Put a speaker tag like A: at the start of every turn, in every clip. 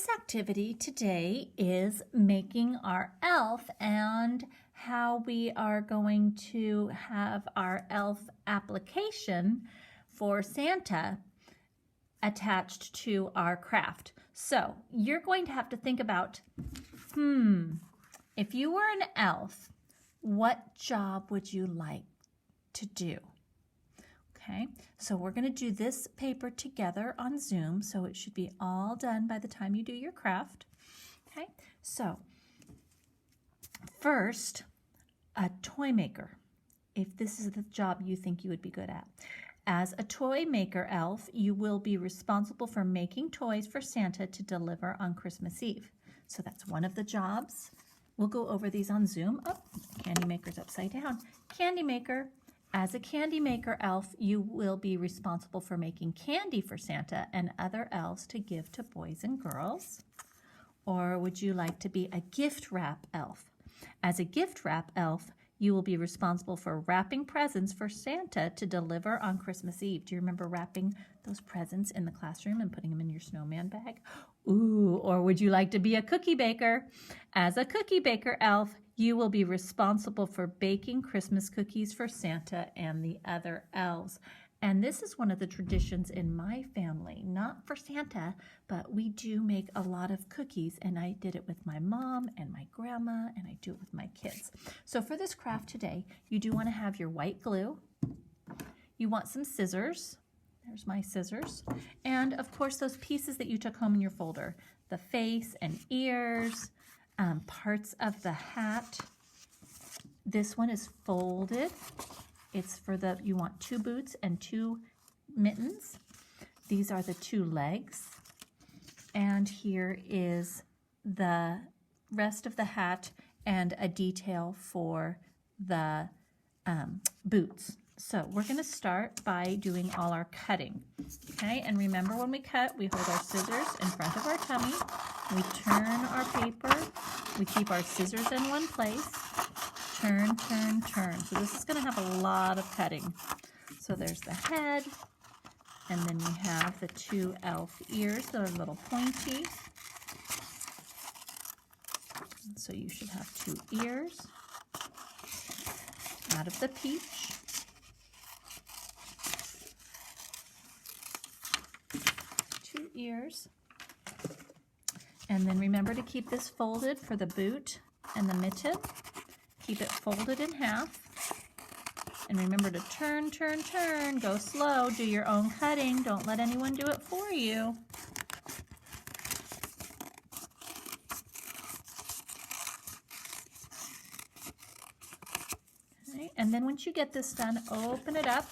A: This activity today is making our elf and how we are going to have our elf application for Santa attached to our craft. So you're going to have to think about, if you were an elf, what job would you like to do? Okay, so we're going to do this paper together on Zoom, so it should be all done by the time you do your craft. Okay, so first, a toy maker, if this is the job you think you would be good at. As a toy maker elf, you will be responsible for making toys for Santa to deliver on Christmas Eve. So that's one of the jobs. We'll go over these on Zoom. Oh, candy maker's upside down. Candy maker. As a candy maker elf, you will be responsible for making candy for Santa and other elves to give to boys and girls. Or would you like to be a gift wrap elf? As a gift wrap elf, you will be responsible for wrapping presents for Santa to deliver on Christmas Eve. Do you remember wrapping those presents in the classroom and putting them in your snowman bag? Ooh, or would you like to be a cookie baker? As a cookie baker elf, you will be responsible for baking Christmas cookies for Santa and the other elves. And this is one of the traditions in my family, not for Santa, but we do make a lot of cookies, and I did it with my mom and my grandma, and I do it with my kids. So for this craft today, you do want to have your white glue. You want some scissors. There's my scissors. And of course, those pieces that you took home in your folder, the face and ears, parts of the hat. This one is folded. It's for you want 2 boots and 2 mittens. These are the 2 legs. And here is the rest of the hat and a detail for the boots. So we're going to start by doing all our cutting. Okay, and remember when we cut, we hold our scissors in front of our tummy. We turn our paper. We keep our scissors in one place. Turn, turn, turn. So this is going to have a lot of cutting. So there's the head, and then we have the 2 elf ears that are a little pointy. So you should have 2 ears out of the peach. 2 ears. And then remember to keep this folded for the boot and the mitten. Keep it folded in half. And remember to turn, turn, turn. Go slow. Do your own cutting. Don't let anyone do it for you. Okay. And then once you get this done, open it up.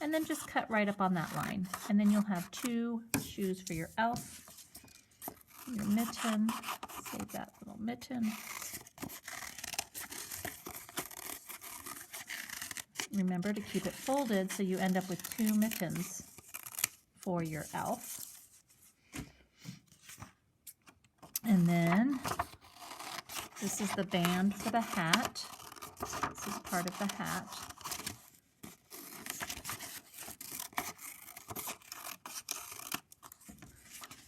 A: And then just cut right up on that line. And then you'll have 2 shoes for your elf. Your mitten. Save that little mitten. Remember to keep it folded so you end up with 2 mittens for your elf. And then this is the band for the hat. This is part of the hat.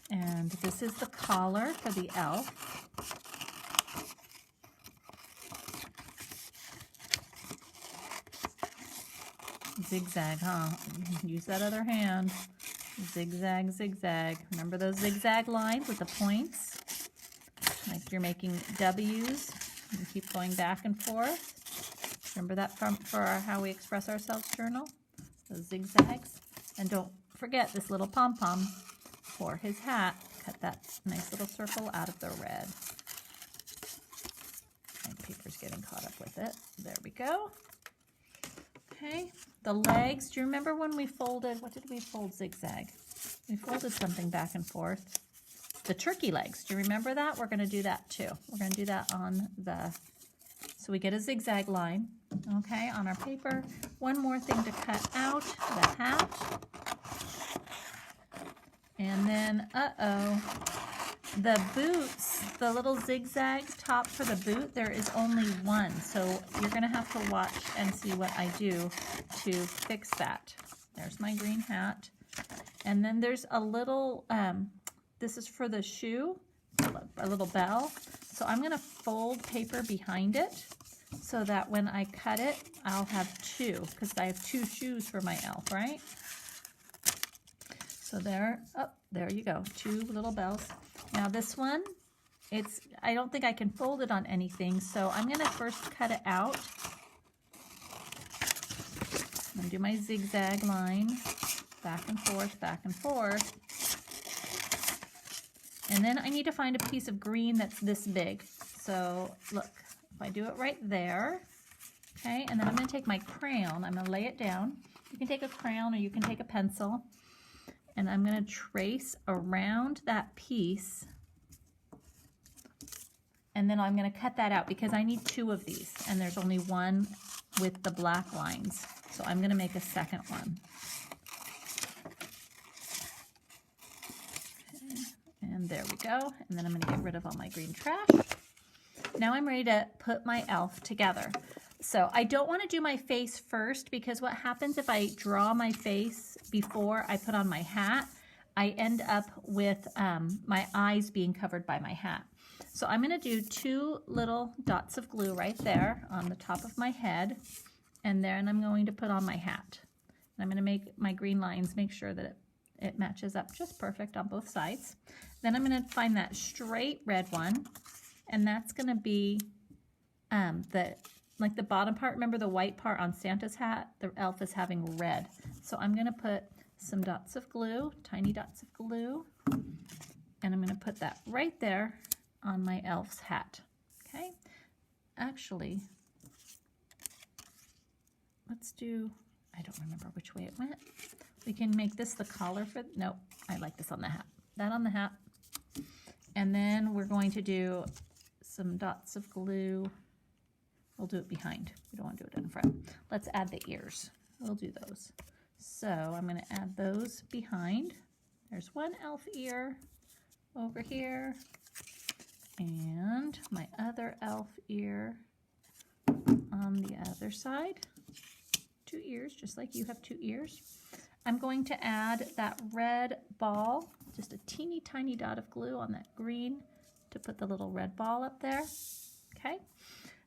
A: And this is the collar for the elf. Zigzag, huh? Use that other hand. Zigzag, zigzag. Remember those zigzag lines with the points? Like you're making W's. You keep going back and forth. Remember that for our How We Express Ourselves journal? Those zigzags. And don't forget this little pom-pom for his hat. Cut that nice little circle out of the red. My paper's getting caught up with it. There we go. Okay, the legs. Do you remember when we folded, what did we fold zigzag? We folded something back and forth. The turkey legs. Do you remember that? We're going to do that too. We're going to do that on so we get a zigzag line, okay, on our paper. One more thing to cut out, the hat. And then, the boots, the little zigzag top for the boot, there is only one. So you're going to have to watch and see what I do to fix that. There's my green hat. And then there's a little this is for the shoe, a little bell. So I'm gonna fold paper behind it so that when I cut it, I'll have two, because I have two shoes for my elf, right? So there you go, two little bells. Now this one, I don't think I can fold it on anything, so I'm gonna first cut it out. I'm gonna do my zigzag line, back and forth, back and forth. And then I need to find a piece of green that's this big. So look, if I do it right there, okay, and then I'm gonna take my crayon, I'm gonna lay it down. You can take a crayon or you can take a pencil, and I'm gonna trace around that piece, and then I'm gonna cut that out because I need two of these, and there's only one with the black lines. So I'm gonna make a second one. Okay. And there we go. And then I'm gonna get rid of all my green trash. Now I'm ready to put my elf together. So I don't wanna do my face first, because what happens if I draw my face before I put on my hat, I end up with my eyes being covered by my hat. So I'm gonna do two little dots of glue right there on the top of my head, and then I'm going to put on my hat. And I'm gonna make my green lines, make sure that it matches up just perfect on both sides. Then I'm gonna find that straight red one, and that's gonna be like the bottom part. Remember the white part on Santa's hat? The elf is having red. So I'm gonna put some dots of glue, tiny dots of glue, and I'm gonna put that right there on my elf's hat, okay? Actually, let's do, I don't remember which way it went. We can make this the collar for, nope, I like this on the hat. That on the hat. And then we're going to do some dots of glue. We'll do it behind. We don't want to do it in front. Let's add the ears. We'll do those. So I'm gonna add those behind. There's one elf ear over here, and my other elf ear on the other side. Two ears, just like you have two ears. I'm going to add that red ball, just a teeny tiny dot of glue on that green to put the little red ball up there, okay?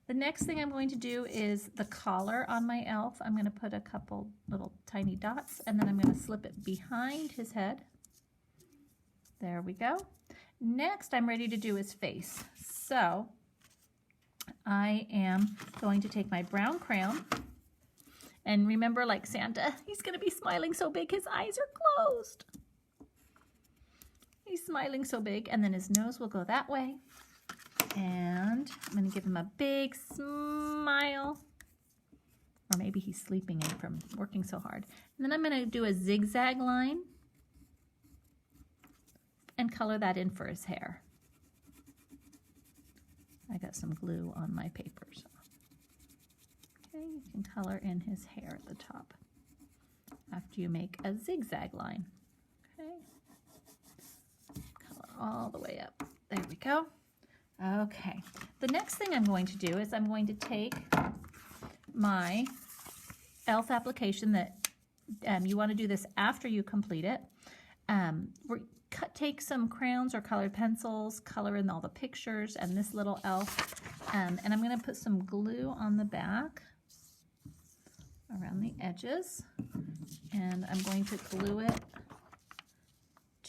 A: The next thing I'm going to do is the collar on my elf. I'm gonna put a couple little tiny dots, and then I'm gonna slip it behind his head. There we go. Next, I'm ready to do his face. So I am going to take my brown crayon, and remember, like Santa, he's gonna be smiling so big his eyes are closed. He's smiling so big, and then his nose will go that way. And I'm gonna give him a big smile. Or maybe he's sleeping in from working so hard. And then I'm gonna do a zigzag line and color that in for his hair. I got some glue on my paper. So. Okay, you can color in his hair at the top after you make a zigzag line. Okay, color all the way up. There we go. Okay, the next thing I'm going to do is I'm going to take my elf application that you want to do this after you complete it. Take some crayons or colored pencils, color in all the pictures and this little elf, and I'm going to put some glue on the back around the edges, and I'm going to glue it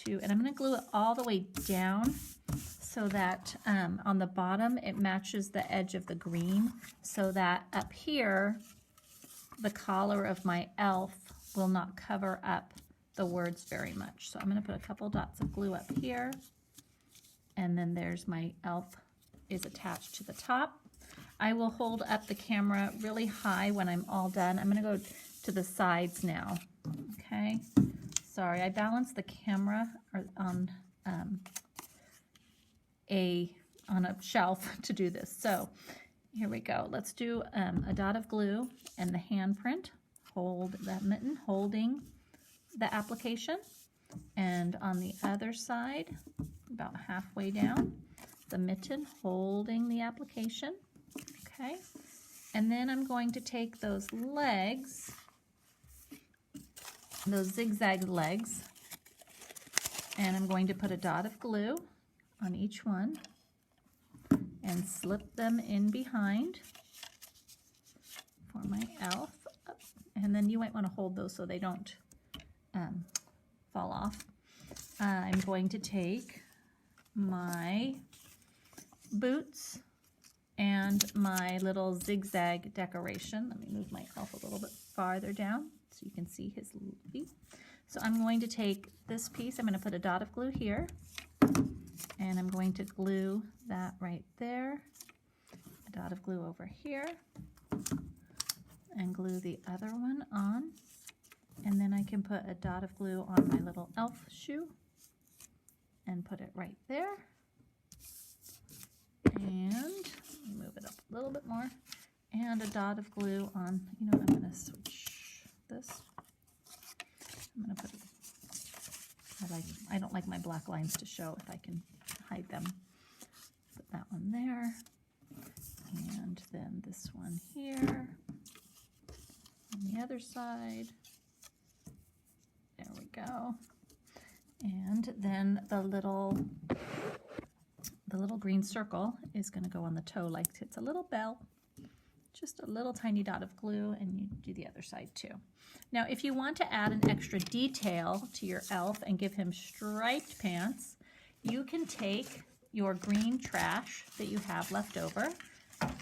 A: and I'm going to glue it all the way down so that on the bottom it matches the edge of the green, so that up here the collar of my elf will not cover up the words very much. So I'm going to put a couple dots of glue up here, and then there's my elf is attached to the top. I will hold up the camera really high when I'm all done. I'm going to go to the sides now. Okay, sorry, I balanced the camera on a shelf to do this. So here we go. Let's do a dot of glue and the handprint. Hold that mitten holding the application, and on the other side, about halfway down, the mitten holding the application. Okay, and then I'm going to take those legs, those zigzag legs, And I'm going to put a dot of glue on each one and slip them in behind for my elf. And then you might want to hold those so they don't fall off. I'm going to take my boots and my little zigzag decoration. Let me move my elf a little bit farther down so you can see his feet. So I'm going to take this piece, I'm going to put a dot of glue here, and I'm going to glue that right there, a dot of glue over here, and glue the other one on, and then I can put a dot of glue on my little elf shoe and put it right there, and move it up a little bit more, and a dot of glue on, you know, I'm going to switch this. I'm going to put it, I don't like my black lines to show if I can hide them. Put that one there, and then this one here on the other side. There we go. And then the little green circle is going to go on the toe like it's a little bell. Just a little tiny dot of glue, and you do the other side too. Now, if you want to add an extra detail to your elf and give him striped pants, you can take your green trash that you have left over,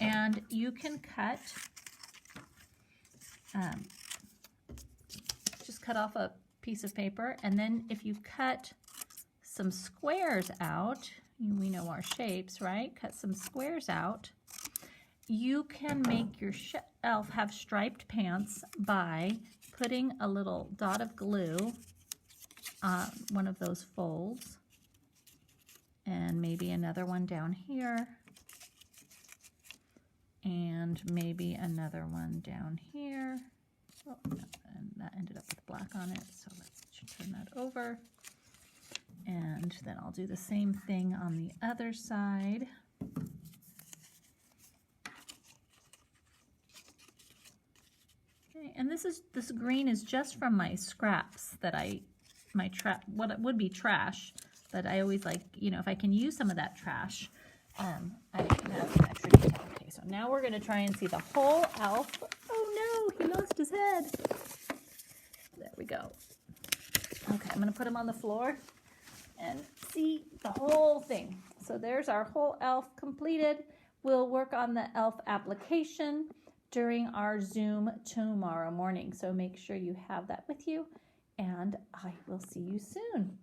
A: and you can cut, just cut off a piece of paper, and then if you cut some squares out, we know our shapes, right? Cut some squares out. You can make your elf have striped pants by putting a little dot of glue on one of those folds, and maybe another one down here, and maybe another one down here. Oh, and that ended up with black on it, so let's turn that over. And then I'll do the same thing on the other side. And this green is just from my scraps that what it would be trash, but I always like, you know, if I can use some of that trash, I can have some extra detail. Okay, so now we're going to try and see the whole elf. Oh no, he lost his head. There we go. Okay, I'm going to put him on the floor and see the whole thing. So there's our whole elf completed. We'll work on the elf application during our Zoom tomorrow morning. So make sure you have that with you, and I will see you soon.